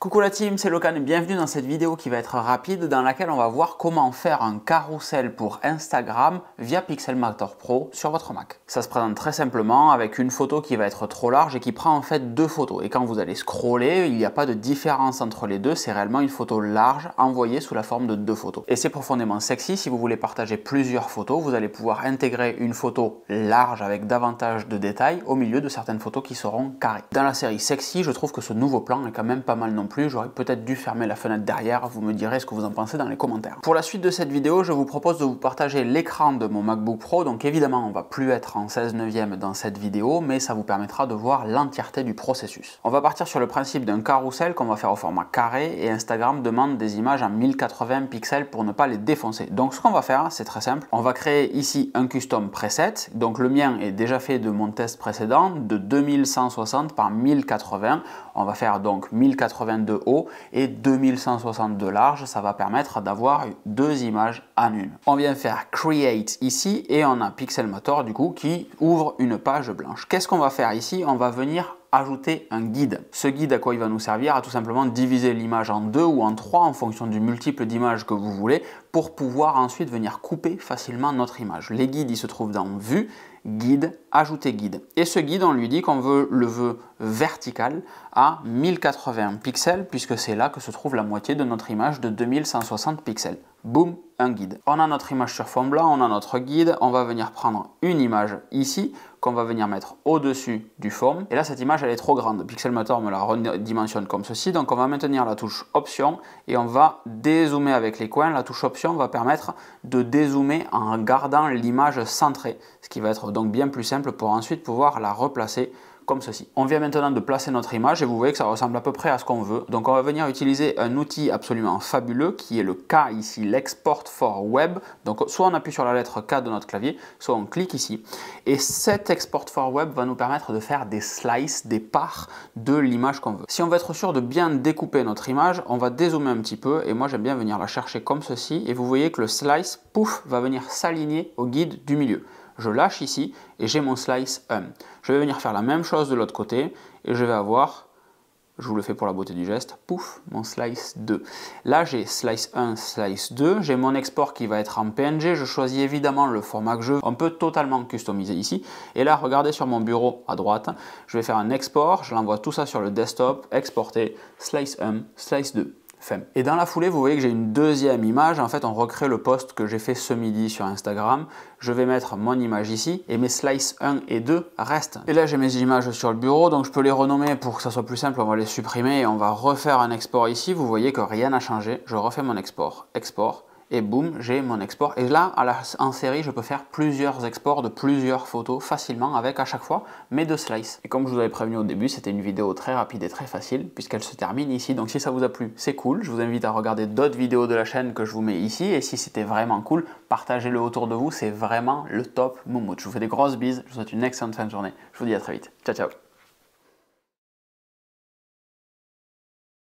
Coucou la team, c'est Locan et bienvenue dans cette vidéo qui va être rapide dans laquelle on va voir comment faire un carrousel pour Instagram via Pixelmator Pro sur votre Mac. Ça se présente très simplement avec une photo qui va être trop large et qui prend en fait deux photos. Et quand vous allez scroller, il n'y a pas de différence entre les deux, c'est réellement une photo large envoyée sous la forme de deux photos. Et c'est profondément sexy, si vous voulez partager plusieurs photos, vous allez pouvoir intégrer une photo large avec davantage de détails au milieu de certaines photos qui seront carrées. Dans la série sexy, je trouve que ce nouveau plan est quand même pas mal non plus. J'aurais peut-être dû fermer la fenêtre derrière, vous me direz ce que vous en pensez dans les commentaires. Pour la suite de cette vidéo, je vous propose de vous partager l'écran de mon MacBook Pro, donc évidemment on va plus être en 16/9 dans cette vidéo, mais ça vous permettra de voir l'entièreté du processus. On va partir sur le principe d'un carrousel qu'on va faire au format carré, et Instagram demande des images en 1080 pixels pour ne pas les défoncer. Donc ce qu'on va faire, c'est très simple, on va créer ici un custom preset, donc le mien est déjà fait de mon test précédent, de 2160 par 1080, on va faire donc 1080 de haut et 2160 de large, ça va permettre d'avoir deux images en une. On vient faire Create ici et on a Pixelmator du coup qui ouvre une page blanche. Qu'est-ce qu'on va faire ici? On va venir ajouter un guide. Ce guide, à quoi il va nous servir? À tout simplement diviser l'image en deux ou en trois en fonction du multiple d'images que vous voulez pour pouvoir ensuite venir couper facilement notre image. Les guides, ils se trouvent dans Vue, Guide, Ajouter guide. Et ce guide, on lui dit qu'on le veut vertical à 1080 pixels puisque c'est là que se trouve la moitié de notre image de 2160 pixels. Boum, un guide. On a notre image sur fond blanc, on a notre guide, on va venir prendre une image ici qu'on va venir mettre au-dessus du form. Et là, cette image, elle est trop grande. Pixelmator me la redimensionne comme ceci. Donc, on va maintenir la touche Option et on va dézoomer avec les coins. La touche Option va permettre de dézoomer en gardant l'image centrée, ce qui va être donc bien plus simple pour ensuite pouvoir la replacer comme ceci. On vient maintenant de placer notre image et vous voyez que ça ressemble à peu près à ce qu'on veut. Donc on va venir utiliser un outil absolument fabuleux qui est le K ici, l'Export for Web. Donc soit on appuie sur la lettre K de notre clavier, soit on clique ici. Et cet Export for Web va nous permettre de faire des slices, des parts de l'image qu'on veut. Si on veut être sûr de bien découper notre image, on va dézoomer un petit peu et moi j'aime bien venir la chercher comme ceci et vous voyez que le slice, pouf, va venir s'aligner au guide du milieu. Je lâche ici et j'ai mon slice 1. Je vais venir faire la même chose de l'autre côté et je vais avoir, je vous le fais pour la beauté du geste, pouf, mon slice 2. Là j'ai slice 1, slice 2, j'ai mon export qui va être en PNG, je choisis évidemment le format que je veux, on peut totalement customiser ici. Et là regardez sur mon bureau à droite, je vais faire un export, je l'envoie tout ça sur le desktop, exporter, slice 1, slice 2. Et dans la foulée, vous voyez que j'ai une deuxième image. En fait, on recrée le post que j'ai fait ce midi sur Instagram. Je vais mettre mon image ici et mes slices 1 et 2 restent. Et là, j'ai mes images sur le bureau, donc je peux les renommer pour que ça soit plus simple. On va les supprimer et on va refaire un export ici. Vous voyez que rien n'a changé. Je refais mon export, export. Et boum, j'ai mon export. Et là, en série, je peux faire plusieurs exports de plusieurs photos facilement avec à chaque fois mes deux slices. Et comme je vous avais prévenu au début, c'était une vidéo très rapide et très facile puisqu'elle se termine ici. Donc si ça vous a plu, c'est cool. Je vous invite à regarder d'autres vidéos de la chaîne que je vous mets ici. Et si c'était vraiment cool, partagez-le autour de vous. C'est vraiment le top moumoute. Je vous fais des grosses bises. Je vous souhaite une excellente fin de journée. Je vous dis à très vite. Ciao, ciao.